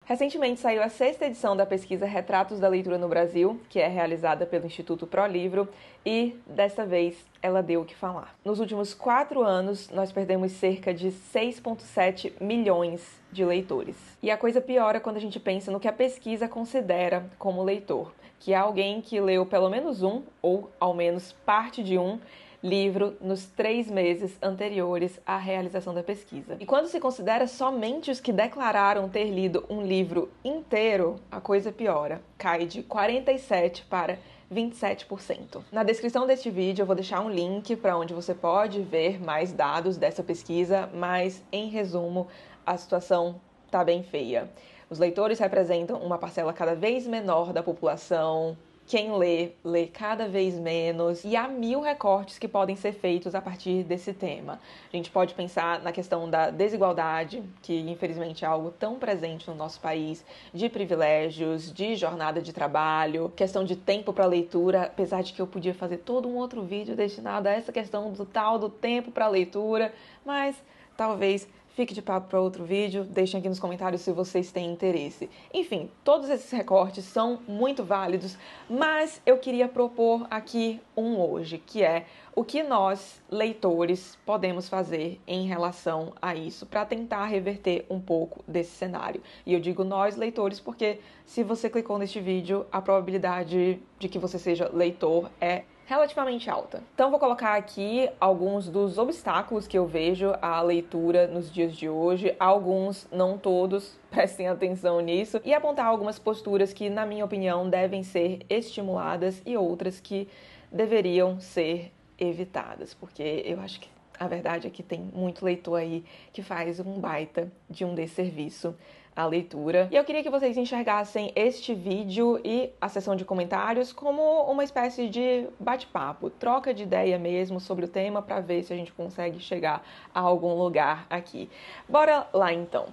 Recentemente saiu a 6ª edição da pesquisa Retratos da Leitura no Brasil, que é realizada pelo Instituto ProLivro, e desta vez ela deu o que falar. Nos últimos 4 anos, nós perdemos cerca de 6,7 milhões de leitores. E a coisa piora quando a gente pensa no que a pesquisa considera como leitor, que é alguém que leu pelo menos um, ou ao menos parte de um, livro nos 3 meses anteriores à realização da pesquisa. E quando se considera somente os que declararam ter lido um livro inteiro, a coisa piora. Cai de 47% para 27%. Na descrição deste vídeo eu vou deixar um link para onde você pode ver mais dados dessa pesquisa, mas em resumo, a situação tá bem feia. Os leitores representam uma parcela cada vez menor da população. Quem lê cada vez menos, e há 1000 recortes que podem ser feitos a partir desse tema. A gente pode pensar na questão da desigualdade, que infelizmente é algo tão presente no nosso país, de privilégios, de jornada de trabalho, questão de tempo para leitura, apesar de que eu podia fazer todo um outro vídeo destinado a essa questão do tal do tempo para leitura, mas talvez fique de papo para outro vídeo, deixem aqui nos comentários se vocês têm interesse. Enfim, todos esses recortes são muito válidos, mas eu queria propor aqui um hoje, que é o que nós, leitores, podemos fazer em relação a isso, para tentar reverter um pouco desse cenário. E eu digo nós, leitores, porque se você clicou neste vídeo, a probabilidade de que você seja leitor é relativamente alta. Então vou colocar aqui alguns dos obstáculos que eu vejo à leitura nos dias de hoje, alguns, não todos, prestem atenção nisso, e apontar algumas posturas que, na minha opinião, devem ser estimuladas e outras que deveriam ser evitadas, porque eu acho que a verdade é que tem muito leitor aí que faz um baita de um desserviço à leitura. E eu queria que vocês enxergassem este vídeo e a seção de comentários como uma espécie de bate-papo, troca de ideia mesmo sobre o tema, para ver se a gente consegue chegar a algum lugar aqui. Bora lá então.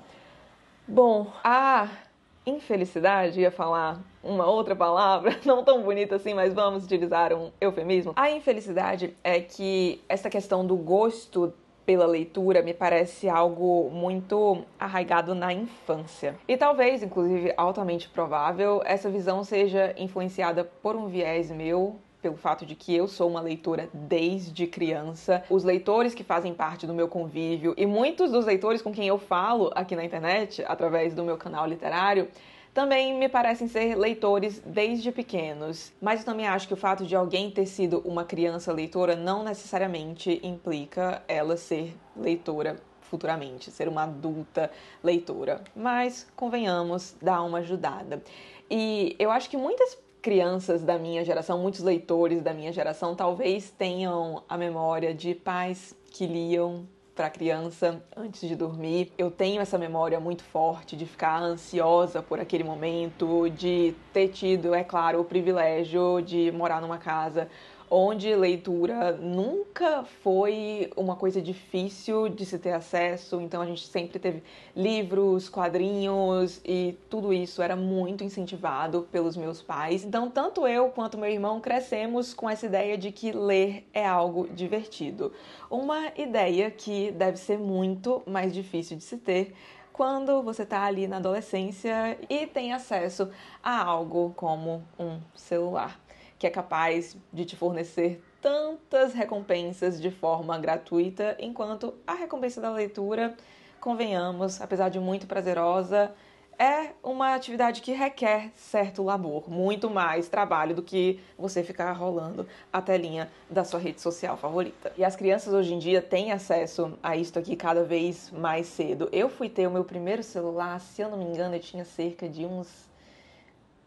Bom, a infelicidade, ia falar uma outra palavra, não tão bonita assim, mas vamos utilizar um eufemismo. A infelicidade é que essa questão do gosto pela leitura me parece algo muito arraigado na infância. E talvez, inclusive, altamente provável, essa visão seja influenciada por um viés meu, pelo fato de que eu sou uma leitora desde criança. Os leitores que fazem parte do meu convívio e muitos dos leitores com quem eu falo aqui na internet, através do meu canal literário, também me parecem ser leitores desde pequenos. Mas eu também acho que o fato de alguém ter sido uma criança leitora não necessariamente implica ela ser leitora futuramente, ser uma adulta leitora. Mas, convenhamos, dá uma ajudada. E eu acho que muitas crianças da minha geração, muitos leitores da minha geração, talvez tenham a memória de pais que liam para a criança antes de dormir. Eu tenho essa memória muito forte de ficar ansiosa por aquele momento, de ter tido, é claro, o privilégio de morar numa casa onde leitura nunca foi uma coisa difícil de se ter acesso, então a gente sempre teve livros, quadrinhos e tudo isso era muito incentivado pelos meus pais. Então tanto eu quanto meu irmão crescemos com essa ideia de que ler é algo divertido. Uma ideia que deve ser muito mais difícil de se ter quando você está ali na adolescência e tem acesso a algo como um celular, que é capaz de te fornecer tantas recompensas de forma gratuita, enquanto a recompensa da leitura, convenhamos, apesar de muito prazerosa, é uma atividade que requer certo labor, muito mais trabalho do que você ficar rolando a telinha da sua rede social favorita. E as crianças hoje em dia têm acesso a isso aqui cada vez mais cedo. Eu fui ter o meu primeiro celular, se eu não me engano, eu tinha cerca de uns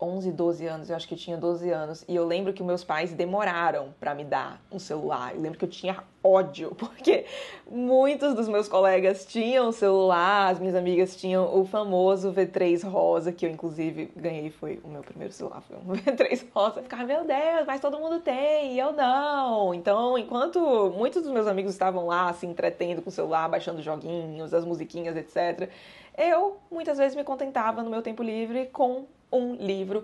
11, 12 anos, eu acho que eu tinha 12 anos, e eu lembro que meus pais demoraram pra me dar um celular. Eu lembro que eu tinha ódio, porque muitos dos meus colegas tinham celular, as minhas amigas tinham o famoso V3 rosa, que eu inclusive ganhei, foi o meu primeiro celular, foi um V3 rosa. Eu ficava, meu Deus, mas todo mundo tem, e eu não. Então, enquanto muitos dos meus amigos estavam lá, se entretendo com o celular, baixando joguinhos, as musiquinhas, etc., eu muitas vezes me contentava no meu tempo livre com um livro,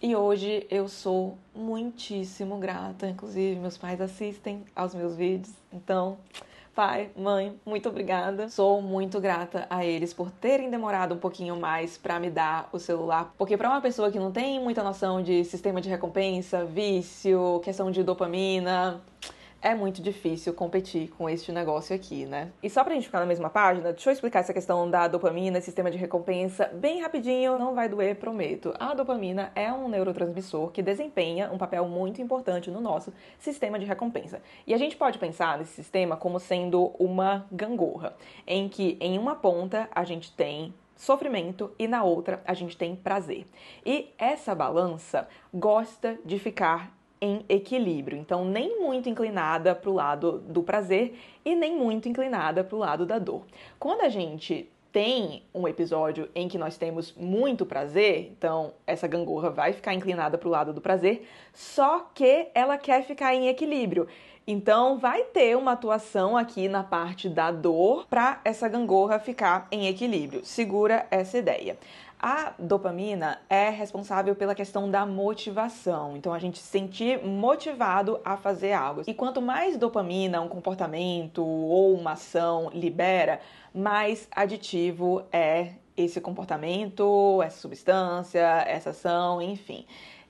e hoje eu sou muitíssimo grata, inclusive meus pais assistem aos meus vídeos, então pai, mãe, muito obrigada. Sou muito grata a eles por terem demorado um pouquinho mais pra me dar o celular, porque pra uma pessoa que não tem muita noção de sistema de recompensa, vício, questão de dopamina, é muito difícil competir com este negócio aqui, né? E só pra gente ficar na mesma página, deixa eu explicar essa questão da dopamina, sistema de recompensa, bem rapidinho, não vai doer, prometo. A dopamina é um neurotransmissor que desempenha um papel muito importante no nosso sistema de recompensa. E a gente pode pensar nesse sistema como sendo uma gangorra, em que em uma ponta a gente tem sofrimento e na outra a gente tem prazer. E essa balança gosta de ficar em equilíbrio, então nem muito inclinada para o lado do prazer e nem muito inclinada para o lado da dor. Quando a gente tem um episódio em que nós temos muito prazer, então essa gangorra vai ficar inclinada para o lado do prazer, só que ela quer ficar em equilíbrio. Então vai ter uma atuação aqui na parte da dor para essa gangorra ficar em equilíbrio. Segura essa ideia. A dopamina é responsável pela questão da motivação, então a gente se sentir motivado a fazer algo. E quanto mais dopamina um comportamento ou uma ação libera, mais aditivo é esse comportamento, essa substância, essa ação, enfim.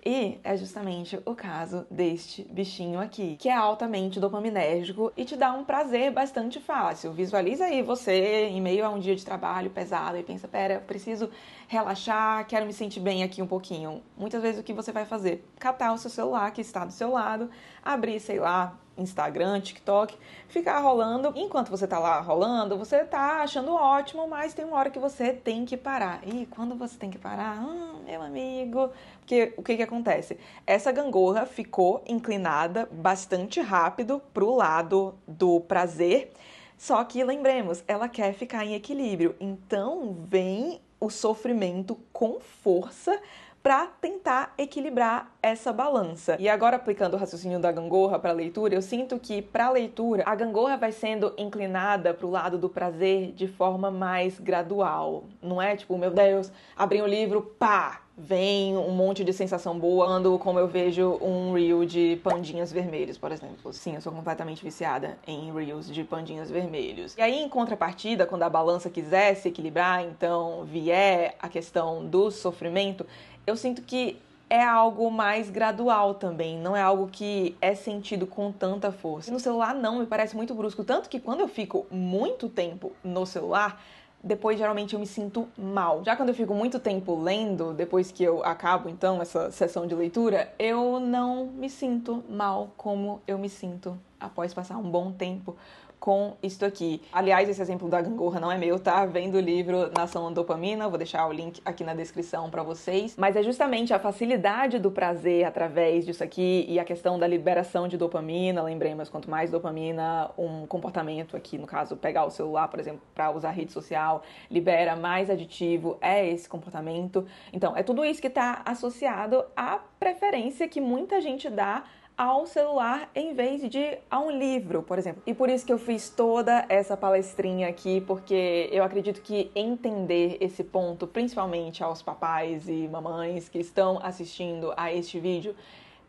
E é justamente o caso deste bichinho aqui, que é altamente dopaminérgico e te dá um prazer bastante fácil. Visualiza aí você em meio a um dia de trabalho pesado e pensa, pera, preciso relaxar, quero me sentir bem aqui um pouquinho. Muitas vezes o que você vai fazer? Catar o seu celular que está do seu lado, abrir, sei lá, Instagram, TikTok, ficar rolando. Enquanto você tá lá rolando, você tá achando ótimo, mas tem uma hora que você tem que parar. E quando você tem que parar, meu amigo, porque o que acontece? Essa gangorra ficou inclinada bastante rápido pro lado do prazer, só que lembremos, ela quer ficar em equilíbrio. Então vem o sofrimento com força para tentar equilibrar essa balança. E agora, aplicando o raciocínio da gangorra para a leitura, eu sinto que para a leitura a gangorra vai sendo inclinada para o lado do prazer de forma mais gradual. Não é tipo, meu Deus, abri um livro, pá, vem um monte de sensação boa, quando como eu vejo um reel de pandinhas vermelhos, por exemplo. Sim, eu sou completamente viciada em reels de pandinhas vermelhos. E aí, em contrapartida, quando a balança quiser se equilibrar, então vier a questão do sofrimento, eu sinto que é algo mais gradual também, não é algo que é sentido com tanta força. E no celular não, me parece muito brusco, tanto que quando eu fico muito tempo no celular, depois geralmente eu me sinto mal. Já quando eu fico muito tempo lendo, depois que eu acabo então essa sessão de leitura, eu não me sinto mal como eu me sinto após passar um bom tempo com isto aqui. Aliás, esse exemplo da gangorra não é meu, tá? Vem do livro Nação Dopamina, vou deixar o link aqui na descrição pra vocês. Mas é justamente a facilidade do prazer através disso aqui e a questão da liberação de dopamina. Lembremos, quanto mais dopamina um comportamento aqui, no caso, pegar o celular, por exemplo, pra usar rede social, libera, mais aditivo é esse comportamento. Então, é tudo isso que tá associado à preferência que muita gente dá ao celular em vez de a um livro, por exemplo. E por isso que eu fiz toda essa palestrinha aqui, porque eu acredito que entender esse ponto, principalmente aos papais e mamães que estão assistindo a este vídeo,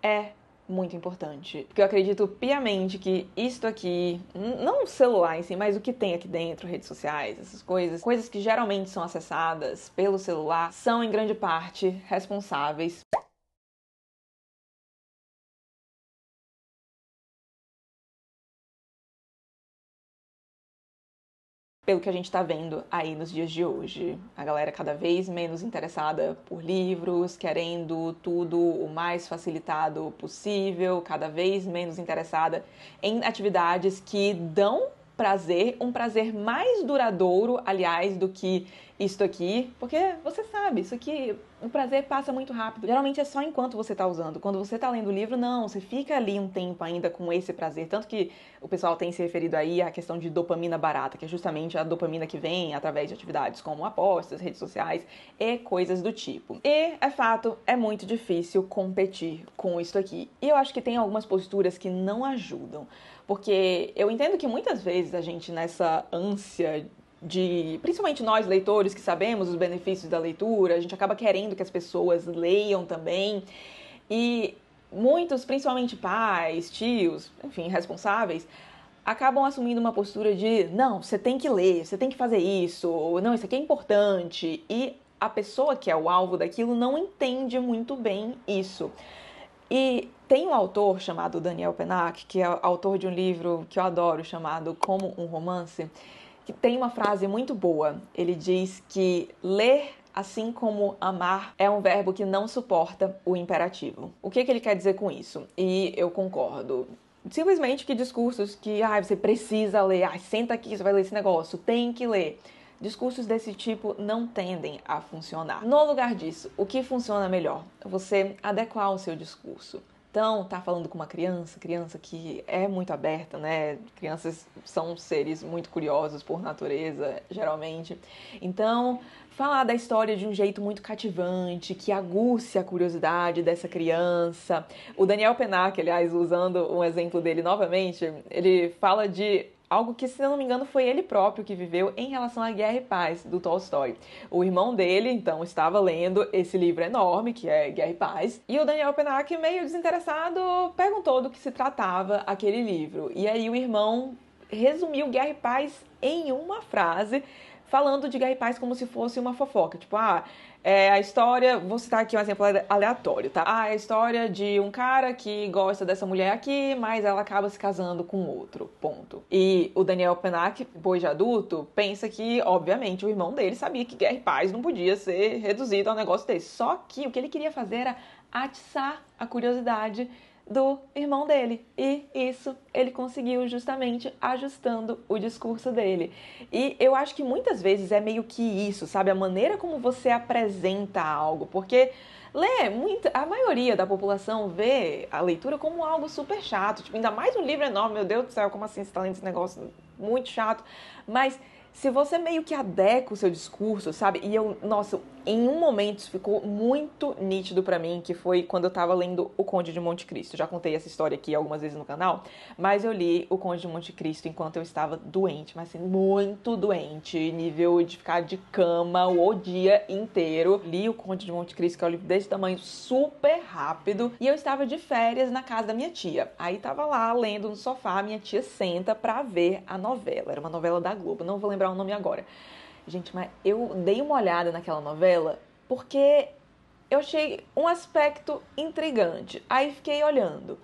é muito importante. Porque eu acredito piamente que isto aqui, não o celular em si, mas o que tem aqui dentro, redes sociais, essas coisas que geralmente são acessadas pelo celular, são em grande parte responsáveis pelo que a gente está vendo aí nos dias de hoje. A galera cada vez menos interessada por livros, querendo tudo o mais facilitado possível, cada vez menos interessada em atividades que dão prazer, um prazer mais duradouro, aliás, do que isto aqui, porque você sabe, isso aqui, o prazer passa muito rápido. Geralmente é só enquanto você tá usando. Quando você tá lendo o livro, não, você fica ali um tempo ainda com esse prazer. Tanto que o pessoal tem se referido aí à questão de dopamina barata, que é justamente a dopamina que vem através de atividades como apostas, redes sociais e coisas do tipo. E, é fato, é muito difícil competir com isso aqui. E eu acho que tem algumas posturas que não ajudam. Porque eu entendo que muitas vezes a gente, nessa ânsia de, principalmente nós leitores que sabemos os benefícios da leitura, a gente acaba querendo que as pessoas leiam também, e muitos, principalmente pais, tios, enfim, responsáveis, acabam assumindo uma postura de não, você tem que ler, você tem que fazer isso, ou não, isso aqui é importante, e a pessoa que é o alvo daquilo não entende muito bem isso. E tem um autor chamado Daniel Pennac, que é autor de um livro que eu adoro, chamado Como um Romance, que tem uma frase muito boa. Ele diz que ler, assim como amar, é um verbo que não suporta o imperativo. O que ele quer dizer com isso? E eu concordo. Simplesmente que discursos que você precisa ler, senta aqui, você vai ler esse negócio, tem que ler. Discursos desse tipo não tendem a funcionar. No lugar disso, o que funciona melhor? Você adequar o seu discurso. Então, tá falando com uma criança que é muito aberta, né? Crianças são seres muito curiosos por natureza, geralmente. Então, falar da história de um jeito muito cativante, que aguce a curiosidade dessa criança. O Daniel Pennac, aliás, usando um exemplo dele novamente, ele fala de algo que, se eu não me engano, foi ele próprio que viveu em relação à Guerra e Paz, do Tolstói. O irmão dele, então, estava lendo esse livro enorme, que é Guerra e Paz, e o Daniel Pennac, meio desinteressado, perguntou do que se tratava aquele livro. E aí o irmão resumiu Guerra e Paz em uma frase, falando de Guerra e Paz como se fosse uma fofoca. Tipo, a história... Vou citar aqui um exemplo aleatório, tá? É a história de um cara que gosta dessa mulher aqui, mas ela acaba se casando com outro, ponto. E o Daniel Pennac, depois de adulto, pensa que, obviamente, o irmão dele sabia que Guerra e Paz não podia ser reduzido a um negócio desse. Só que o que ele queria fazer era atiçar a curiosidade do irmão dele. E isso ele conseguiu justamente ajustando o discurso dele. E eu acho que muitas vezes é meio que isso, sabe? A maneira como você apresenta algo. Porque a maioria da população vê a leitura como algo super chato. Tipo, ainda mais um livro enorme. Meu Deus do céu, como assim você tá lendo esse negócio muito chato? Mas se você meio que adequa o seu discurso, sabe? E nossa, em um momento isso ficou muito nítido pra mim, que foi quando eu tava lendo O Conde de Monte Cristo. Já contei essa história aqui algumas vezes no canal, mas eu li O Conde de Monte Cristo enquanto eu estava doente, mas assim, muito doente, nível de ficar de cama o dia inteiro. Li O Conde de Monte Cristo, que é um livro desse tamanho, super rápido, e eu estava de férias na casa da minha tia. Aí tava lá, lendo no sofá, minha tia senta pra ver a novela. Era uma novela da Globo, não vou lembrar o nome agora. Gente, mas eu dei uma olhada naquela novela porque eu achei um aspecto intrigante. Aí fiquei olhando.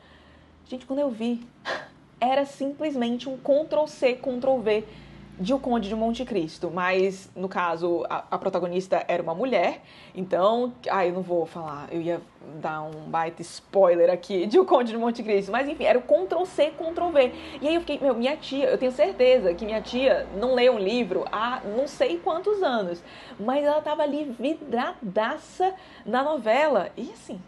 Gente, quando eu vi, era simplesmente um Ctrl+C, Ctrl+V de O Conde de Monte Cristo. Mas, no caso, a protagonista era uma mulher. Então, eu não vou falar. Eu ia dar um baita spoiler aqui de O Conde de Monte Cristo. Mas, enfim, era o Ctrl+C, Ctrl+V. E aí eu fiquei, minha tia... Eu tenho certeza que minha tia não leu um livro há não sei quantos anos. Mas ela tava ali vidradaça na novela. E, assim...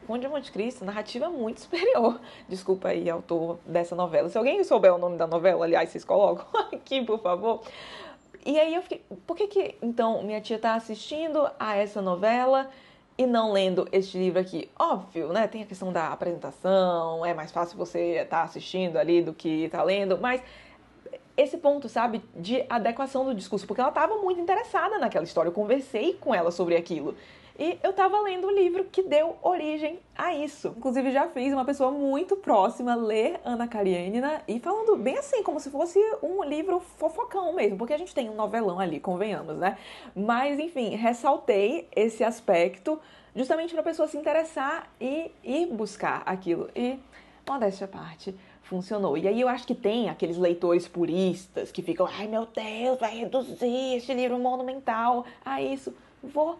Conde de Monte Cristo, narrativa muito superior. Desculpa aí, autor dessa novela. Se alguém souber o nome da novela, aliás, vocês colocam aqui, por favor. E aí eu fiquei, por que então minha tia tá assistindo a essa novela e não lendo este livro aqui? Óbvio, né? Tem a questão da apresentação, é mais fácil você estar assistindo ali do que tá lendo, mas esse ponto, sabe, de adequação do discurso, porque ela tava muito interessada naquela história, eu conversei com ela sobre aquilo. E eu tava lendo o livro que deu origem a isso. Inclusive, já fiz uma pessoa muito próxima ler Anna Karenina e falando bem assim, como se fosse um livro fofocão mesmo, porque a gente tem um novelão ali, convenhamos, né? Mas, enfim, ressaltei esse aspecto justamente pra pessoa se interessar e ir buscar aquilo. E, modéstia à parte, funcionou. E aí eu acho que tem aqueles leitores puristas que ficam, ai meu Deus, vai reduzir este livro monumental a isso. Vou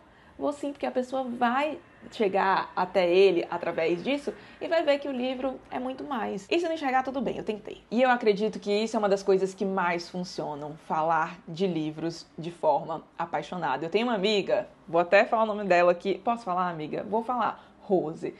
sim, porque a pessoa vai chegar até ele através disso e vai ver que o livro é muito mais. E se não enxergar, tudo bem, eu tentei. E eu acredito que isso é uma das coisas que mais funcionam, falar de livros de forma apaixonada. Eu tenho uma amiga, vou até falar o nome dela aqui. Posso falar, amiga? Vou falar. Rose.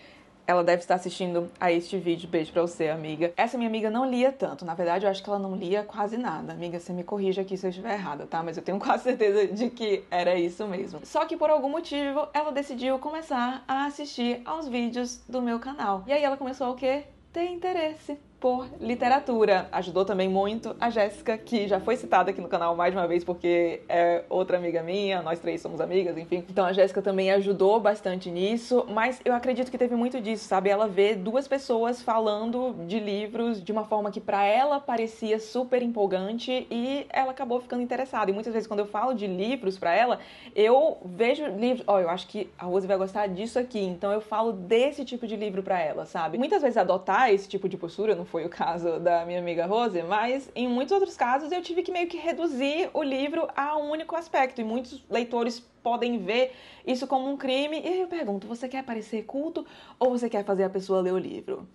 Ela deve estar assistindo a este vídeo. Beijo pra você, amiga. Essa minha amiga não lia tanto. Na verdade, eu acho que ela não lia quase nada. Amiga, você me corrija aqui se eu estiver errada, tá? Mas eu tenho quase certeza de que era isso mesmo. Só que por algum motivo, ela decidiu começar a assistir aos vídeos do meu canal. E aí ela começou a o quê? Ter interesse por literatura. Ajudou também muito a Jéssica, que já foi citada aqui no canal mais de uma vez, porque é outra amiga minha, nós três somos amigas, enfim. Então a Jéssica também ajudou bastante nisso, mas eu acredito que teve muito disso, sabe? Ela vê duas pessoas falando de livros de uma forma que pra ela parecia super empolgante e ela acabou ficando interessada. E muitas vezes quando eu falo de livros pra ela, eu vejo livros, eu acho que a Rose vai gostar disso aqui, então eu falo desse tipo de livro pra ela, sabe? Muitas vezes adotar esse tipo de postura, não foi o caso da minha amiga Rose, mas em muitos outros casos eu tive que meio que reduzir o livro a um único aspecto, e muitos leitores podem ver isso como um crime, e aí eu pergunto, você quer parecer culto ou você quer fazer a pessoa ler o livro?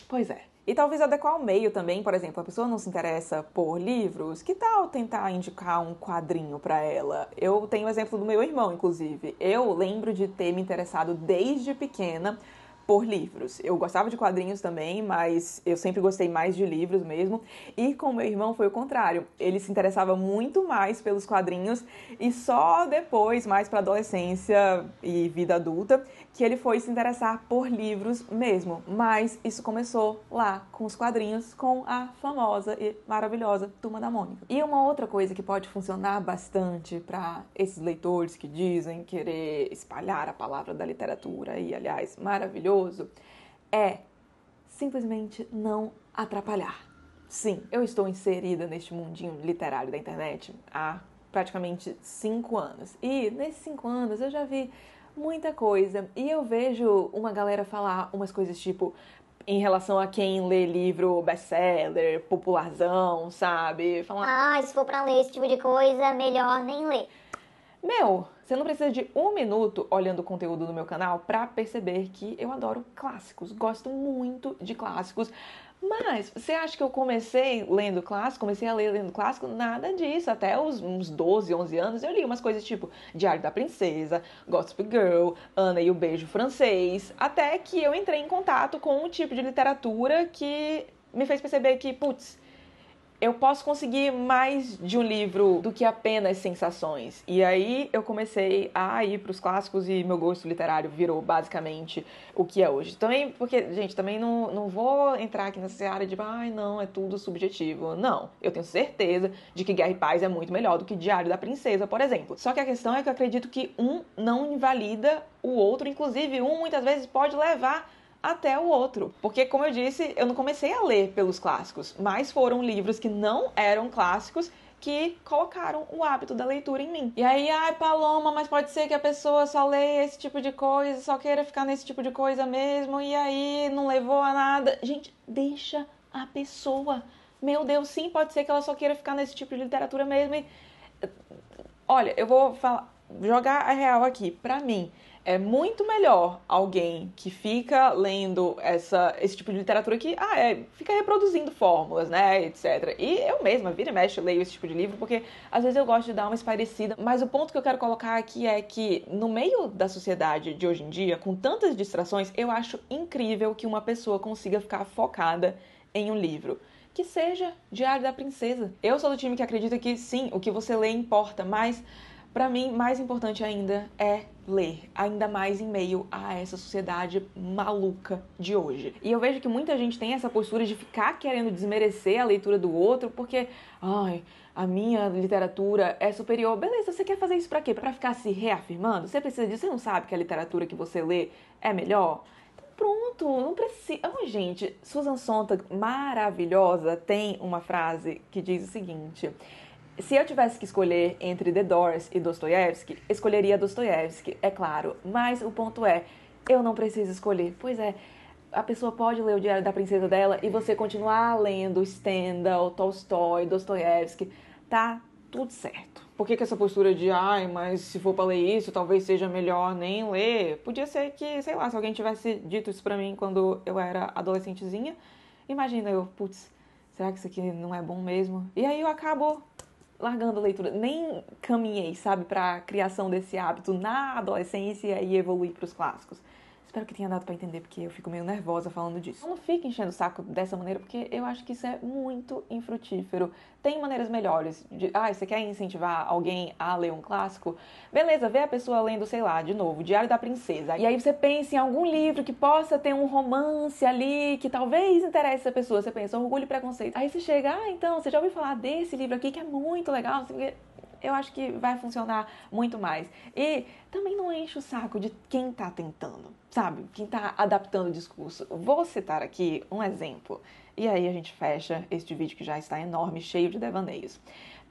Pois é. E talvez adequar o meio também, por exemplo, a pessoa não se interessa por livros, que tal tentar indicar um quadrinho pra ela? Eu tenho o exemplo do meu irmão, inclusive. Eu lembro de ter me interessado desde pequena por livros. Eu gostava de quadrinhos também, mas eu sempre gostei mais de livros mesmo. E com meu irmão foi o contrário. Ele se interessava muito mais pelos quadrinhos e só depois, mais para adolescência e vida adulta, que ele foi se interessar por livros mesmo. Mas isso começou lá com os quadrinhos, com a famosa e maravilhosa Turma da Mônica. E uma outra coisa que pode funcionar bastante para esses leitores que dizem querer espalhar a palavra da literatura, e aliás, maravilhoso, é simplesmente não atrapalhar. Sim, eu estou inserida neste mundinho literário da internet há praticamente 5 anos. E nesses 5 anos eu já vi muita coisa. E eu vejo uma galera falar umas coisas tipo, em relação a quem lê livro best-seller, popularzão, sabe? Falar, se for pra ler esse tipo de coisa, melhor nem ler. Meu, você não precisa de 1 minuto olhando o conteúdo do meu canal pra perceber que eu adoro clássicos, gosto muito de clássicos. Mas você acha que eu comecei a ler lendo clássico? Nada disso. Até uns 12, 11 anos eu li umas coisas tipo Diário da Princesa, Gossip Girl, Ana e o Beijo Francês. Até que eu entrei em contato com um tipo de literatura que me fez perceber que, putz, eu posso conseguir mais de um livro do que apenas sensações. E aí eu comecei a ir para os clássicos e meu gosto literário virou basicamente o que é hoje. Também, porque, gente, também não vou entrar aqui nessa área de, não, é tudo subjetivo. Não, eu tenho certeza de que Guerra e Paz é muito melhor do que Diário da Princesa, por exemplo. Só que a questão é que eu acredito que um não invalida o outro, inclusive um muitas vezes pode levar até o outro. Porque, como eu disse, eu não comecei a ler pelos clássicos, mas foram livros que não eram clássicos que colocaram o hábito da leitura em mim. E aí, Paloma, mas pode ser que a pessoa só leia esse tipo de coisa, só queira ficar nesse tipo de coisa mesmo, e aí não levou a nada. Gente, deixa a pessoa. Meu Deus, sim, pode ser que ela só queira ficar nesse tipo de literatura mesmo. E... olha, eu vou jogar a real aqui. Pra mim, é muito melhor alguém que fica lendo esse tipo de literatura que fica reproduzindo fórmulas, né, etc. E eu mesma, vira e mexe, leio esse tipo de livro porque às vezes eu gosto de dar uma espairecida. Mas o ponto que eu quero colocar aqui é que no meio da sociedade de hoje em dia, com tantas distrações, eu acho incrível que uma pessoa consiga ficar focada em um livro. Que seja Diário da Princesa. Eu sou do time que acredita que sim, o que você lê importa, mas pra mim, mais importante ainda é ler, ainda mais em meio a essa sociedade maluca de hoje. E eu vejo que muita gente tem essa postura de ficar querendo desmerecer a leitura do outro, porque, a minha literatura é superior. Beleza, você quer fazer isso pra quê? Pra ficar se reafirmando? Você precisa disso? Você não sabe que a literatura que você lê é melhor? Pronto, não precisa. Gente, Susan Sontag, maravilhosa, tem uma frase que diz o seguinte: se eu tivesse que escolher entre The Doors e Dostoiévski, escolheria Dostoiévski, é claro. Mas o ponto é, eu não preciso escolher. Pois é, a pessoa pode ler o Diário da Princesa dela e você continuar lendo Stendhal, Tolstói, Dostoiévski. Tá tudo certo. Por que essa postura de, mas se for pra ler isso, talvez seja melhor nem ler? Podia ser que, sei lá, se alguém tivesse dito isso pra mim quando eu era adolescentezinha, imagina eu, será que isso aqui não é bom mesmo? E aí eu acabo largando a leitura. Nem caminhei, sabe, pra criação desse hábito na adolescência e evoluir pros clássicos. Espero que tenha dado pra entender, porque eu fico meio nervosa falando disso. Não fique enchendo o saco dessa maneira, porque eu acho que isso é muito infrutífero. Tem maneiras melhores de... você quer incentivar alguém a ler um clássico? Beleza, vê a pessoa lendo, sei lá, de novo, Diário da Princesa. E aí você pensa em algum livro que possa ter um romance ali, que talvez interesse essa pessoa. Você pensa, Orgulho e Preconceito. Aí você chega, então, você já ouviu falar desse livro aqui que é muito legal, assim, eu acho que vai funcionar muito mais. E também não enche o saco de quem tá tentando, sabe? Quem tá adaptando o discurso. Vou citar aqui um exemplo. E aí a gente fecha este vídeo que já está enorme, cheio de devaneios.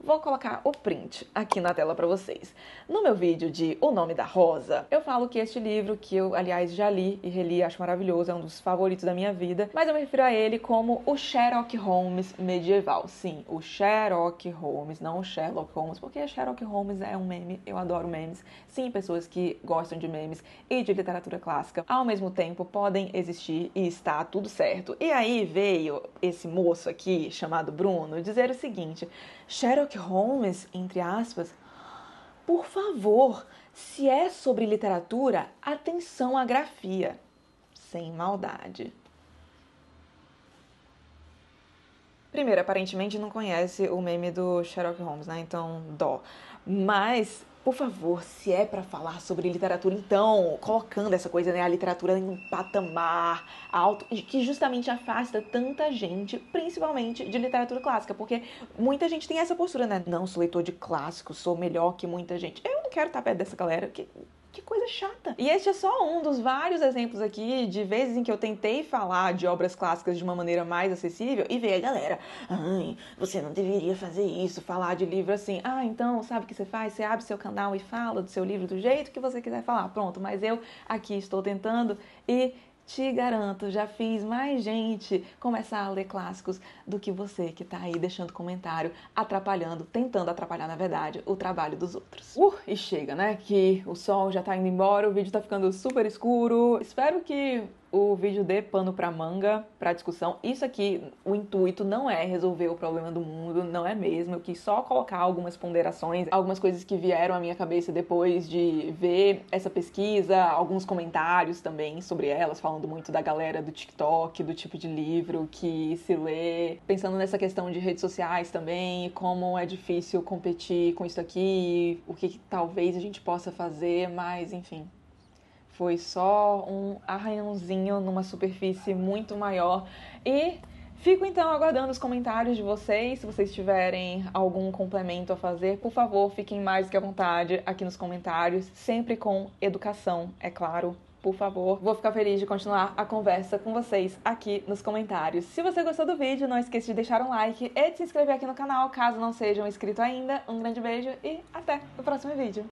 Vou colocar o print aqui na tela para vocês. No meu vídeo de O Nome da Rosa, eu falo que este livro, que eu, aliás, já li e reli, acho maravilhoso, é um dos favoritos da minha vida, mas eu me refiro a ele como o Sherlock Holmes medieval. Sim, o Sherlock Holmes, não o Sherlock Holmes, porque Sherlock Holmes é um meme, eu adoro memes. Sim, pessoas que gostam de memes e de literatura clássica, ao mesmo tempo, podem existir e está tudo certo. E aí veio esse moço aqui, chamado Bruno, dizer o seguinte: Sherlock Holmes, entre aspas, por favor, se é sobre literatura, atenção à grafia, sem maldade. Primeiro, aparentemente não conhece o meme do Sherlock Holmes, né? Então, dó. Mas, por favor, se é pra falar sobre literatura, então, colocando essa coisa, né, a literatura em um patamar alto, que justamente afasta tanta gente, principalmente de literatura clássica, porque muita gente tem essa postura, né? Não, sou leitor de clássicos, sou melhor que muita gente. Eu não quero estar perto dessa galera, que coisa chata. E este é só um dos vários exemplos aqui de vezes em que eu tentei falar de obras clássicas de uma maneira mais acessível e veio a galera, ai, você não deveria fazer isso, falar de livro assim. Então, sabe o que você faz? Você abre seu canal e fala do seu livro do jeito que você quiser falar. Pronto, mas eu aqui estou tentando e te garanto, já fiz mais gente começar a ler clássicos do que você que tá aí deixando comentário, atrapalhando, tentando atrapalhar, na verdade, o trabalho dos outros. E chega, né? Que o sol já tá indo embora, o vídeo tá ficando super escuro. Espero que o vídeo dê pano pra manga, pra discussão. Isso aqui, o intuito não é resolver o problema do mundo, não é mesmo. Eu quis só colocar algumas ponderações, algumas coisas que vieram à minha cabeça depois de ver essa pesquisa, alguns comentários também sobre elas, falando muito da galera do TikTok, do tipo de livro que se lê, pensando nessa questão de redes sociais também, como é difícil competir com isso aqui, o que talvez a gente possa fazer, mas enfim. Foi só um arranhãozinho numa superfície muito maior. E fico então aguardando os comentários de vocês. Se vocês tiverem algum complemento a fazer, por favor, fiquem mais que à vontade aqui nos comentários. Sempre com educação, é claro. Por favor, vou ficar feliz de continuar a conversa com vocês aqui nos comentários. Se você gostou do vídeo, não esqueça de deixar um like e de se inscrever aqui no canal, caso não sejam inscritos ainda. Um grande beijo e até o próximo vídeo.